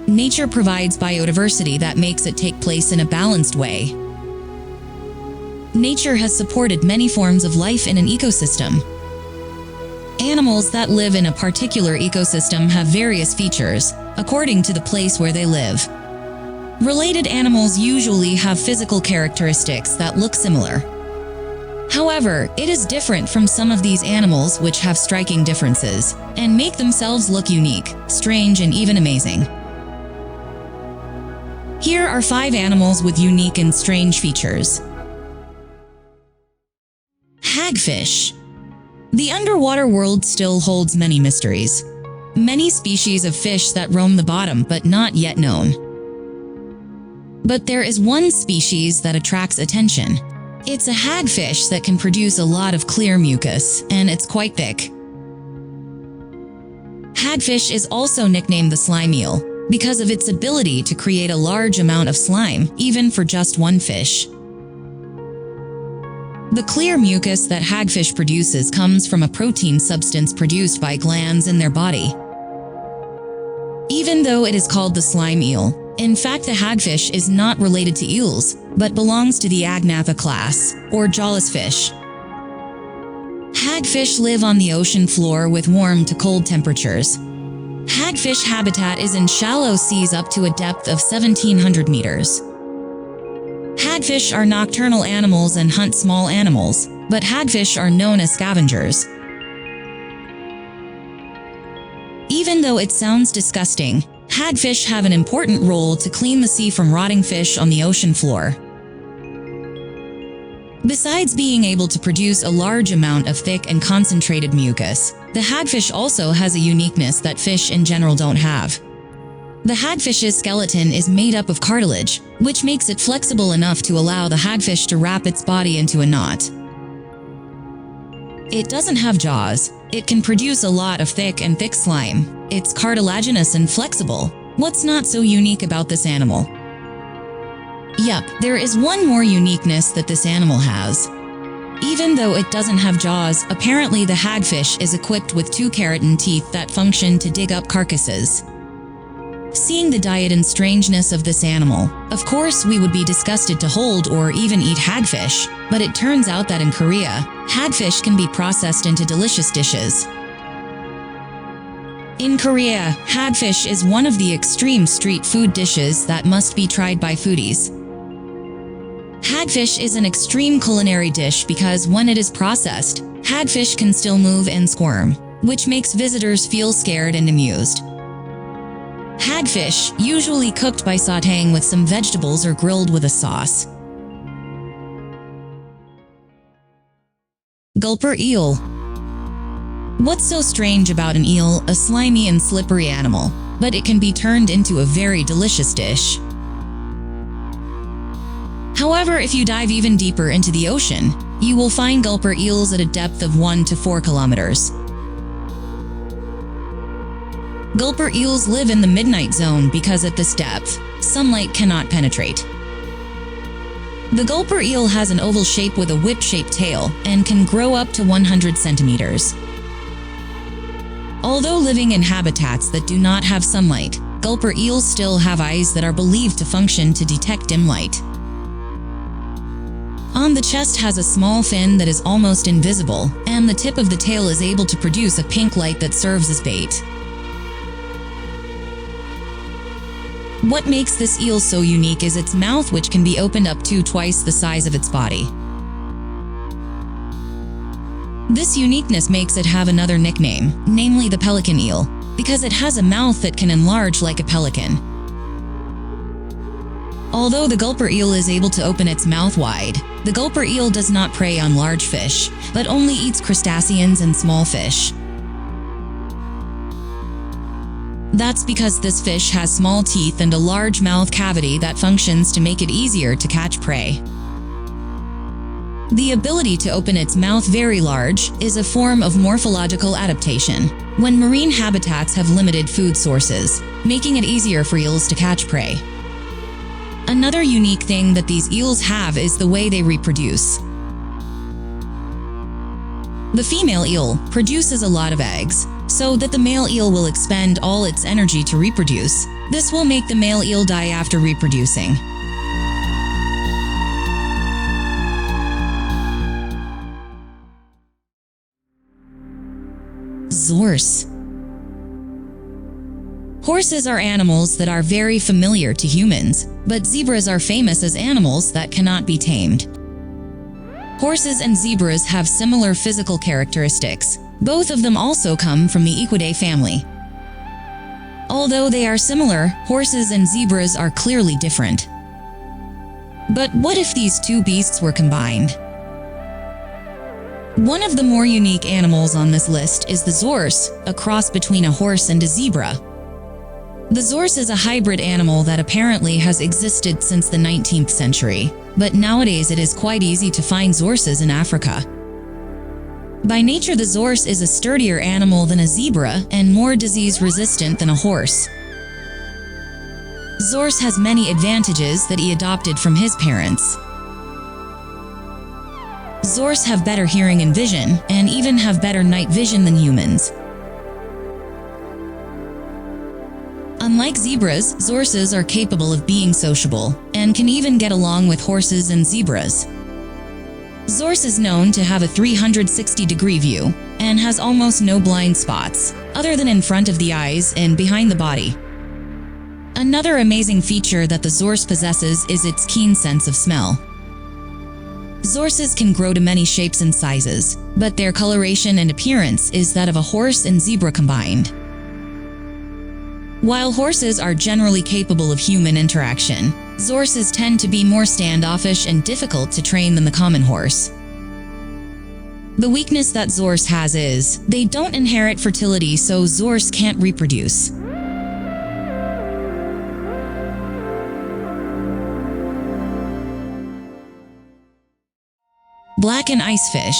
Nature provides biodiversity that makes it take place in a balanced way. Nature has supported many forms of life in an ecosystem. Animals that live in a particular ecosystem have various features, according to the place where they live. Related animals usually have physical characteristics that look similar. However, it is different from some of these animals which have striking differences and make themselves look unique, strange, and even amazing. Here are 5 animals with unique and strange features. Hagfish. The underwater world still holds many mysteries. Many species of fish that roam the bottom but not yet known. But there is one species that attracts attention. It's a hagfish that can produce a lot of clear mucus, and it's quite thick. Hagfish is also nicknamed the slime eel because of its ability to create a large amount of slime, even for just one fish. The clear mucus that hagfish produces comes from a protein substance produced by glands in their body. Even though it is called the slime eel, in fact the hagfish is not related to eels, but belongs to the Agnatha class, or jawless fish. Hagfish live on the ocean floor with warm to cold temperatures. Hagfish habitat is in shallow seas up to a depth of 1,700 meters. Hagfish are nocturnal animals and hunt small animals, but hagfish are known as scavengers. Even though it sounds disgusting, hagfish have an important role to clean the sea from rotting fish on the ocean floor. Besides being able to produce a large amount of thick and concentrated mucus, the hagfish also has a uniqueness that fish in general don't have. The hagfish's skeleton is made up of cartilage, which makes it flexible enough to allow the hagfish to wrap its body into a knot. It doesn't have jaws. It can produce a lot of thick slime. It's cartilaginous and flexible. What's not so unique about this animal? Yup, there is one more uniqueness that this animal has. Even though it doesn't have jaws, apparently the hagfish is equipped with 2 keratin teeth that function to dig up carcasses. Seeing the diet and strangeness of this animal, of course we would be disgusted to hold or even eat hagfish, but it turns out that in Korea, hagfish can be processed into delicious dishes. In Korea, hagfish is one of the extreme street food dishes that must be tried by foodies. Hagfish is an extreme culinary dish because when it is processed, hagfish can still move and squirm, which makes visitors feel scared and amused. Hagfish, usually cooked by sautéing with some vegetables or grilled with a sauce. Gulper eel. What's so strange about an eel, a slimy and slippery animal, but it can be turned into a very delicious dish. However, if you dive even deeper into the ocean, you will find gulper eels at a depth of 1 to 4 kilometers. Gulper eels live in the midnight zone because at this depth, sunlight cannot penetrate. The gulper eel has an oval shape with a whip-shaped tail and can grow up to 100 centimeters. Although living in habitats that do not have sunlight, gulper eels still have eyes that are believed to function to detect dim light. On the chest has a small fin that is almost invisible, and the tip of the tail is able to produce a pink light that serves as bait. What makes this eel so unique is its mouth, which can be opened up to twice the size of its body. This uniqueness makes it have another nickname, namely the pelican eel, because it has a mouth that can enlarge like a pelican. Although the gulper eel is able to open its mouth wide, the gulper eel does not prey on large fish, but only eats crustaceans and small fish. That's because this fish has small teeth and a large mouth cavity that functions to make it easier to catch prey. The ability to open its mouth very large is a form of morphological adaptation, when marine habitats have limited food sources, making it easier for eels to catch prey. Another unique thing that these eels have is the way they reproduce. The female eel produces a lot of eggs, so that the male eel will expend all its energy to reproduce. This will make the male eel die after reproducing. Zorse. Horses are animals that are very familiar to humans, but zebras are famous as animals that cannot be tamed. Horses and zebras have similar physical characteristics. Both of them also come from the Equidae family. Although they are similar, horses and zebras are clearly different. But what if these two beasts were combined? One of the more unique animals on this list is the zorse, a cross between a horse and a zebra. The zorse is a hybrid animal that apparently has existed since the 19th century, but nowadays it is quite easy to find zorses in Africa. By nature, the zorse is a sturdier animal than a zebra and more disease-resistant than a horse. Zorse has many advantages that he adopted from his parents. Zorse have better hearing and vision, and even have better night vision than humans. Unlike zebras, zorses are capable of being sociable, and can even get along with horses and zebras. Zorse is known to have a 360-degree view, and has almost no blind spots, other than in front of the eyes and behind the body. Another amazing feature that the zorse possesses is its keen sense of smell. Zorses can grow to many shapes and sizes, but their coloration and appearance is that of a horse and zebra combined. While horses are generally capable of human interaction, zorses tend to be more standoffish and difficult to train than the common horse. The weakness that zorse has is, they don't inherit fertility, so zorse can't reproduce. Blackened icefish.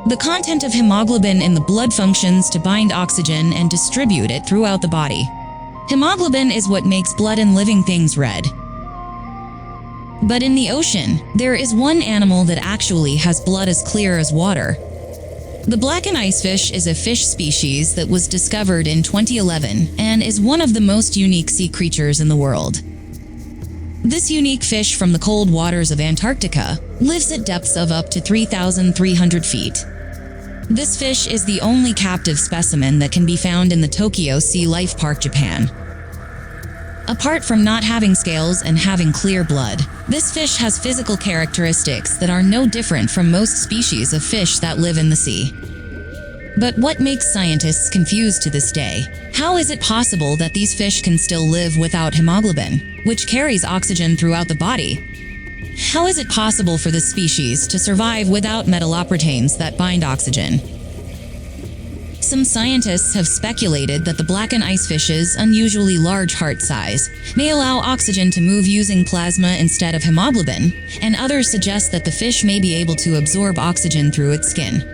The content of hemoglobin in the blood functions to bind oxygen and distribute it throughout the body. Hemoglobin is what makes blood in living things red. But in the ocean, there is one animal that actually has blood as clear as water. The blackened icefish is a fish species that was discovered in 2011 and is one of the most unique sea creatures in the world. This unique fish from the cold waters of Antarctica lives at depths of up to 3,300 feet. This fish is the only captive specimen that can be found in the Tokyo Sea Life Park, Japan. Apart from not having scales and having clear blood, this fish has physical characteristics that are no different from most species of fish that live in the sea. But what makes scientists confused to this day? How is it possible that these fish can still live without hemoglobin, which carries oxygen throughout the body? How is it possible for this species to survive without metalloproteins that bind oxygen? Some scientists have speculated that the blackened icefish's unusually large heart size may allow oxygen to move using plasma instead of hemoglobin, and others suggest that the fish may be able to absorb oxygen through its skin.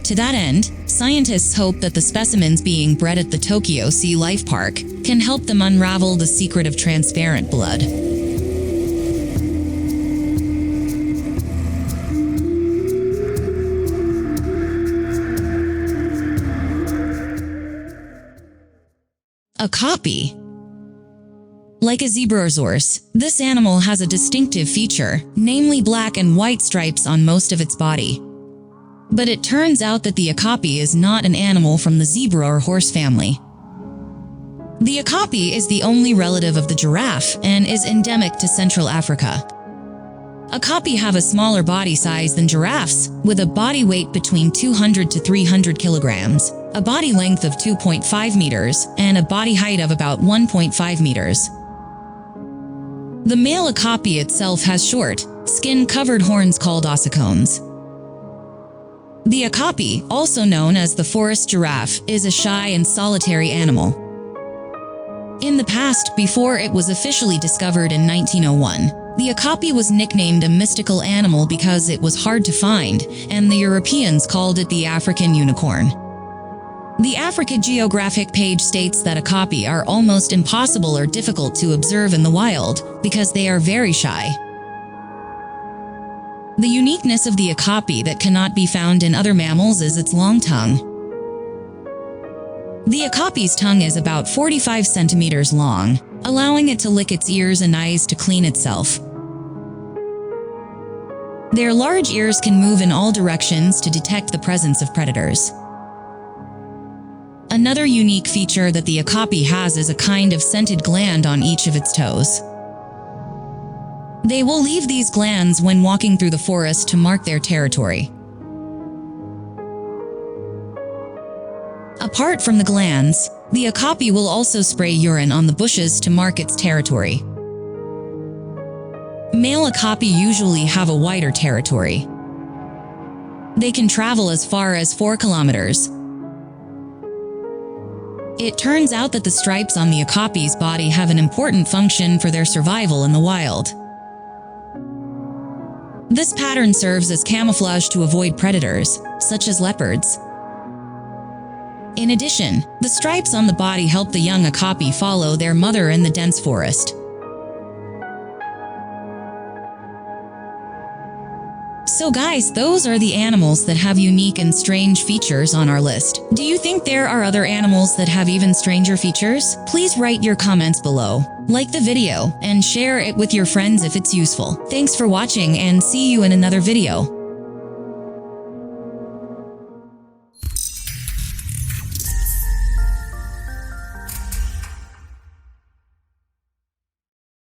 To that end, scientists hope that the specimens being bred at the Tokyo Sea Life Park can help them unravel the secret of transparent blood. A copy. Like a zebra or zorse, this animal has a distinctive feature, namely black and white stripes on most of its body. But it turns out that the okapi is not an animal from the zebra or horse family. The okapi is the only relative of the giraffe and is endemic to Central Africa. Okapi have a smaller body size than giraffes, with a body weight between 200 to 300 kilograms, a body length of 2.5 meters, and a body height of about 1.5 meters. The male okapi itself has short, skin-covered horns called ossicones. The okapi, also known as the forest giraffe, is a shy and solitary animal. In the past, before it was officially discovered in 1901, the okapi was nicknamed a mystical animal because it was hard to find, and the Europeans called it the African unicorn. The Africa Geographic page states that okapi are almost impossible or difficult to observe in the wild because they are very shy. The uniqueness of the okapi that cannot be found in other mammals is its long tongue. The okapi's tongue is about 45 centimeters long, allowing it to lick its ears and eyes to clean itself. Their large ears can move in all directions to detect the presence of predators. Another unique feature that the okapi has is a kind of scented gland on each of its toes. They will leave these glands when walking through the forest to mark their territory. Apart from the glands, the okapi will also spray urine on the bushes to mark its territory. Male okapi usually have a wider territory. They can travel as far as 4 kilometers. It turns out that the stripes on the okapi's body have an important function for their survival in the wild. This pattern serves as camouflage to avoid predators, such as leopards. In addition, the stripes on the body help the young okapi follow their mother in the dense forest. So guys, those are the animals that have unique and strange features on our list. Do you think there are other animals that have even stranger features? Please write your comments below. Like the video and share it with your friends if it's useful. Thanks for watching and see you in another video.